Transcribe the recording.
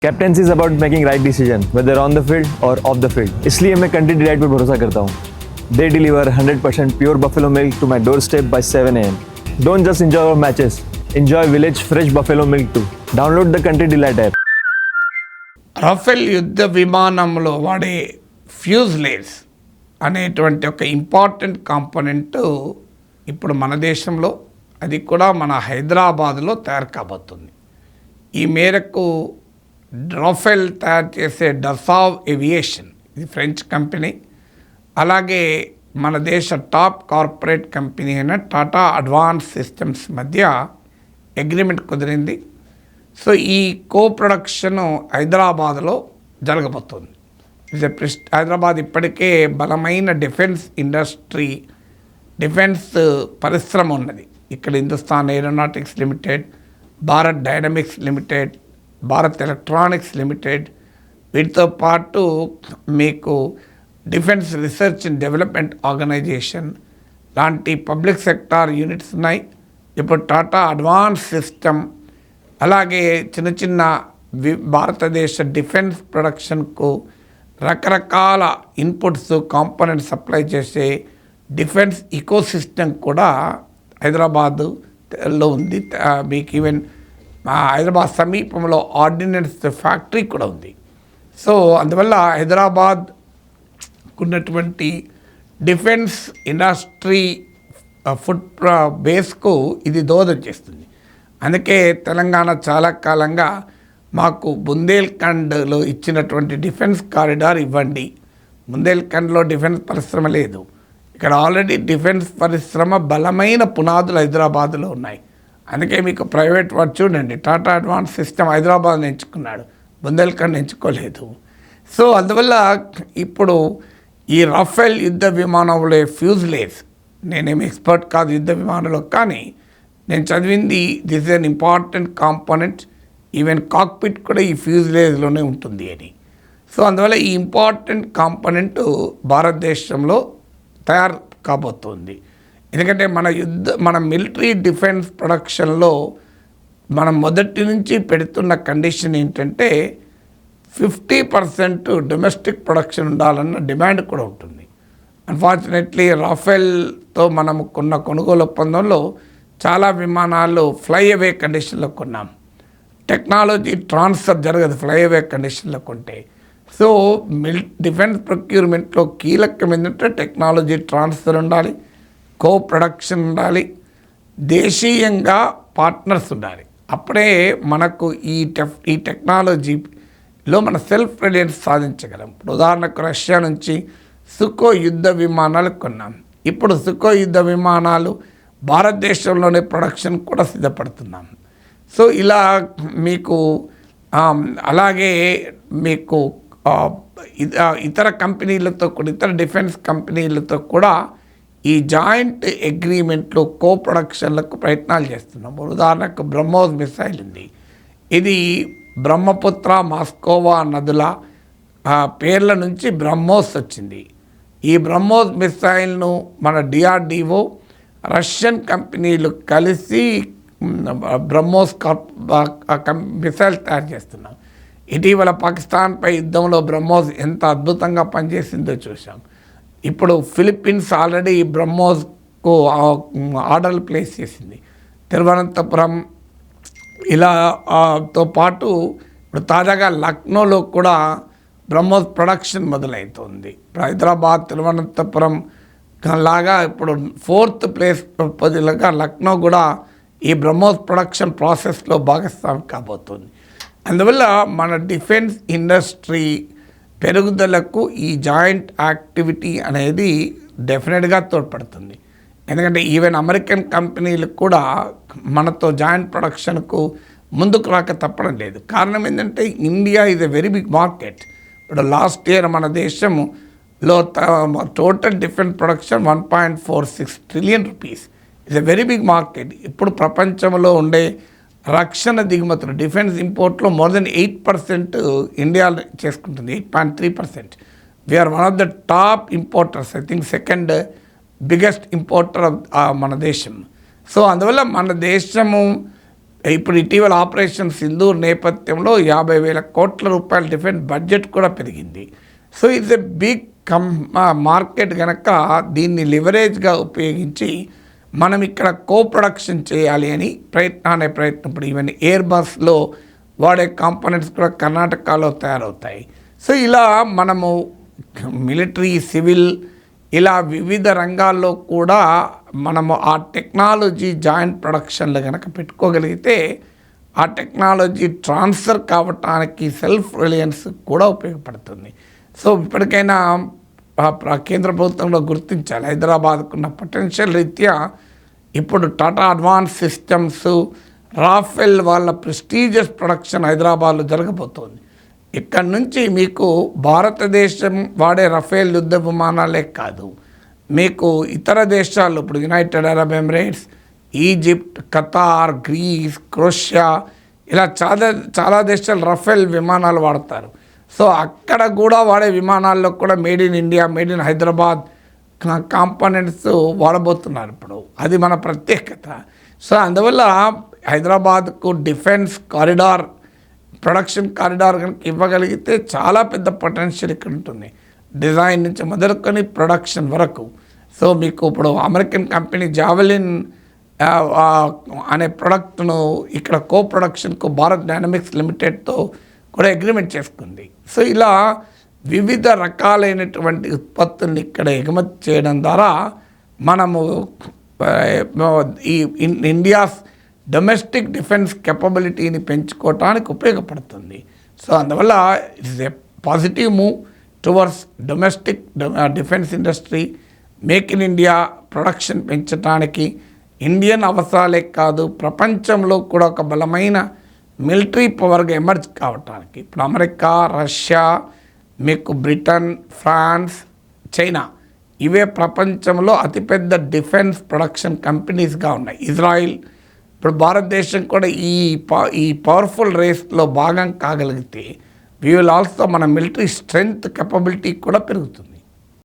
Captaincy is about making right decision whether on the field or off the field. इसलिए मैं Country Delight पर भरोसा करता हूँ। They deliver 100% pure buffalo milk to my doorstep by 7 AM। Don't just enjoy our matches, enjoy village fresh buffalo milk too. Download the country delight app. Rafale యుద్ధ విమానంలో వాడే fuselage అనేటువంటి ఒక important component ఇప్పుడు మన దేశంలో, అది కూడా మన హైదరాబాద్లో తయారు కాబోతుంది. ఈ మేరకు రఫేల్ తయారు చేసే డసావ్ ఏవియేషన్, ఇది ఫ్రెంచ్ కంపెనీ, అలాగే మన దేశ టాప్ కార్పొరేట్ కంపెనీ అయిన టాటా అడ్వాన్స్ సిస్టమ్స్ మధ్య అగ్రిమెంట్ కుదిరింది. సో ఈ కో ప్రొడక్షన్ హైదరాబాద్లో జరగబోతుంది. హైదరాబాద్ ఇప్పటికే బలమైన డిఫెన్స్ ఇండస్ట్రీ, డిఫెన్స్ పరిశ్రమ ఉన్నది. ఇక్కడ Hindustan Aeronautics Limited, Bharat Dynamics Limited, Bharat Electronics Limited, వీటితో పాటు మీకు Defence Research and Development Organisation లాంటి పబ్లిక్ సెక్టార్ యూనిట్స్ ఉన్నాయి. ఇప్పుడు టాటా అడ్వాన్స్ సిస్టమ్, అలాగే చిన్న చిన్న భారతదేశ డిఫెన్స్ ప్రొడక్షన్కు రకరకాల ఇన్పుట్స్, కాంపోనెంట్స్ సప్లై చేసే డిఫెన్స్ ఇకోసిస్టమ్ కూడా హైదరాబాద్లో ఉంది. మీకు ఈవెన్ హైదరాబాద్ సమీపంలో ఆర్డినెన్స్ ఫ్యాక్టరీ కూడా ఉంది. సో అందువల్ల హైదరాబాద్ ఉన్నటువంటి డిఫెన్స్ ఇండస్ట్రీ ఫుడ్ బేస్కు ఇది దోహదం చేస్తుంది. అందుకే తెలంగాణ చాలా కాలంగా మాకు బుందేల్ఖండ్లో ఇచ్చినటువంటి డిఫెన్స్ కారిడార్ ఇవ్వండి. బుందేల్ఖండ్లో డిఫెన్స్ పరిశ్రమ లేదు. ఇక్కడ ఆల్రెడీ డిఫెన్స్ పరిశ్రమ బలమైన పునాదులు హైదరాబాద్లో ఉన్నాయి. అందుకే మీకు ప్రైవేట్ వాడు చూడండి, టాటా అడ్వాన్స్ సిస్టమ్ హైదరాబాద్ని ఎంచుకున్నాడు, బుందేల్ఖండ్ ఎంచుకోలేదు. సో అందువల్ల ఇప్పుడు ఈ రఫేల్ యుద్ధ విమానంలో ఫ్యూజ్లేజ్, నేనేమి ఎక్స్పర్ట్ కాదు యుద్ధ విమానంలో, కానీ నేను చదివింది this is an important component. Even cockpit కూడా ఈ ఫ్యూజ్లేజ్లోనే ఉంటుంది అని. సో అందువల్ల ఈ ఇంపార్టెంట్ కాంపోనెంట్ భారతదేశంలో తయారు కాబోతుంది. ఎందుకంటే మన మిలిటరీ డిఫెన్స్ ప్రొడక్షన్లో మనం మొదటి నుంచి పెడుతున్న కండిషన్ ఏంటంటే 50% డొమెస్టిక్ ప్రొడక్షన్ ఉండాలన్న డిమాండ్ కూడా ఉంటుంది. అన్ఫార్చునేట్లీ రఫేల్తో మనం కొన్న కొనుగోలు ఒప్పందంలో చాలా విమానాలు ఫ్లై అవే కండిషన్లో కొన్నాం. టెక్నాలజీ ట్రాన్స్ఫర్ జరగదు ఫ్లై అవే కండిషన్లో కొంటే. సో డిఫెన్స్ ప్రొక్యూర్మెంట్లో కీలకం ఏంటంటే టెక్నాలజీ ట్రాన్స్ఫర్ ఉండాలి, కో ప్రొడక్షన్ ఉండాలి, దేశీయంగా పార్ట్నర్స్ ఉండాలి. అప్పుడే మనకు ఈ టెక్నాలజీలో మన సెల్ఫ్ రిలయన్స్ సాధించగలం. ఇప్పుడు ఉదాహరణకు రష్యా నుంచి సుకో యుద్ధ విమానాలు కొన్నాం. ఇప్పుడు సుకో యుద్ధ విమానాలు భారతదేశంలోనే ప్రొడక్షన్ కూడా సిద్ధపడుతున్నాం. సో ఇలా మీకు అలాగే మీకు ఇతర కంపెనీలతో కూడా, ఇతర డిఫెన్స్ కంపెనీలతో కూడా ఈ జాయింట్ అగ్రిమెంట్లో కో ప్రొడక్షన్లకు ప్రయత్నాలు చేస్తున్నాం. ఉదాహరణకు బ్రహ్మోస్ మిసైల్ ఉంది. ఇది బ్రహ్మపుత్ర, మాస్కోవా నదుల పేర్ల నుంచి బ్రహ్మోస్ వచ్చింది. ఈ బ్రహ్మోస్ మిసైల్ను మన DRDO, రష్యన్ కంపెనీలు కలిసి బ్రహ్మోస్ మిసైల్ తయారు చేస్తున్నాం. ఇటీవల పాకిస్తాన్పై యుద్ధంలో బ్రహ్మోస్ ఎంత అద్భుతంగా పనిచేసిందో చూసాం. ఇప్పుడు ఫిలిప్పీన్స్ ఆల్రెడీ బ్రహ్మోస్కు ఆర్డర్లు ప్లేస్ చేసింది. తిరువనంతపురం ఇలాతో పాటు ఇప్పుడు తాజాగా లక్నోలో కూడా బ్రహ్మోస్ ప్రొడక్షన్ మొదలవుతుంది. హైదరాబాద్, తిరువనంతపురం లాగా ఇప్పుడు 4th ప్లేస్ పొజిషన్గా లక్నో కూడా ఈ బ్రహ్మోస్ ప్రొడక్షన్ ప్రాసెస్లో భాగస్వామి కాబోతుంది. అందువల్ల మన డిఫెన్స్ ఇండస్ట్రీ పెరుగుదలకు ఈ జాయింట్ యాక్టివిటీ అనేది డెఫినెట్గా తోడ్పడుతుంది. ఎందుకంటే ఈవెన్ అమెరికన్ కంపెనీలు కూడా మనతో జాయింట్ ప్రొడక్షన్కు ముందుకు రాక తప్పడం లేదు. కారణం ఏంటంటే India is a very big market. ఇప్పుడు లాస్ట్ ఇయర్ మన దేశంలో total defence production 1.46 trillion rupees. It's a very big market. ఇప్పుడు ప్రపంచంలో ఉండే రక్షణ దిగుమతులు, డిఫెన్స్ ఇంపోర్ట్లో మోర్ దెన్ 8% ఇండియా చేసుకుంటుంది, 8.3%. We're one of the top importers, I think second biggest importer మన దేశం. సో అందువల్ల మన దేశము ఇప్పుడు ఇటీవల ఆపరేషన్ సింధూర్ నేపథ్యంలో 50,000 కోట్ల రూపాయల డిఫెన్స్ బడ్జెట్ కూడా పెరిగింది. So it's a big market కనుక దీన్ని లివరేజ్గా ఉపయోగించి మనం ఇక్కడ ప్రొడక్షన్ చేయాలి అని ప్రయత్నం ఇప్పుడు ఈవెన్ ఎయిర్ బస్లో వాడే కాంపోనెంట్స్ కూడా కర్ణాటకలో తయారవుతాయి. సో ఇలా మనము మిలిటరీ, సివిల్ ఇలా వివిధ రంగాల్లో కూడా మనము ఆ టెక్నాలజీ జాయింట్ ప్రొడక్షన్లు కనుక పెట్టుకోగలిగితే ఆ టెక్నాలజీ ట్రాన్స్ఫర్ కావటానికి సెల్ఫ్ రిలయన్స్ కూడా ఉపయోగపడుతుంది. సో ఇప్పటికైనా కేంద్ర ప్రభుత్వంలో గుర్తించాలి హైదరాబాద్కున్న పొటెన్షియల్ రీత్యా. ఇప్పుడు టాటా అడ్వాన్స్ సిస్టమ్స్, రాఫెల్ వాళ్ళ ప్రెస్టీజియస్ ప్రొడక్షన్ హైదరాబాద్లో జరగబోతోంది. ఇక్కడ నుంచి మీకు భారతదేశం వాడే రఫేల్ యుద్ధ విమానాలే కాదు, మీకు ఇతర దేశాలు ఇప్పుడు United Arab Emirates, Egypt, Qatar, Greece, Croatia ఇలా చాలా దేశాలు రఫేల్ విమానాలు వాడతారు. సో అక్కడ కూడా వాడే విమానాల్లో కూడా made in India, made in Hyderabad components వాడబోతున్నారు ఇప్పుడు. అది మన ప్రత్యేకత. సో అందువల్ల హైదరాబాద్కు డిఫెన్స్ కారిడార్, ప్రొడక్షన్ కారిడార్ కనుక ఇవ్వగలిగితే చాలా పెద్ద పొటెన్షియల్ ఇక్కడ ఉంటుంది, డిజైన్ నుంచి మొదలుకొని ప్రొడక్షన్ వరకు. సో మీకు ఇప్పుడు అమెరికన్ కంపెనీ జావెలిన్ అనే ప్రోడక్ట్ను ఇక్కడ ప్రొడక్షన్కు భారత్ డైనమిక్స్ లిమిటెడ్తో కూడా అగ్రిమెంట్ చేసుకుంది. సో ఇలా వివిధ రకాలైనటువంటి ఉత్పత్తుల్ని ఇక్కడ ఎగుమతి చేయడం ద్వారా మనము ఈ ఇండియాస్ డొమెస్టిక్ డిఫెన్స్ కెపబిలిటీని పెంచుకోవటానికి ఉపయోగపడుతుంది. సో అందువల్ల it's a positive move towards domestic defence industry, make in India production పెంచడానికి, ఇండియన్ అవసరాలే కాదు ప్రపంచంలో కూడా ఒక బలమైన మిలిటరీ పవర్గా ఎమర్జ్ కావటానికి. ఇప్పుడు అమెరికా, రష్యా, మీకు బ్రిటన్, ఫ్రాన్స్, చైనా ఇవే ప్రపంచంలో అతిపెద్ద డిఫెన్స్ ప్రొడక్షన్ కంపెనీస్గా ఉన్నాయి. ఇజ్రాయిల్, ఇప్పుడు భారతదేశం కూడా ఈ పవర్ఫుల్ రేస్లో భాగం కాగలిగితే వీ విల్ ఆల్సో మన మిలిటరీ స్ట్రెంగ్త్ కెపబిలిటీ కూడా పెరుగుతుంది.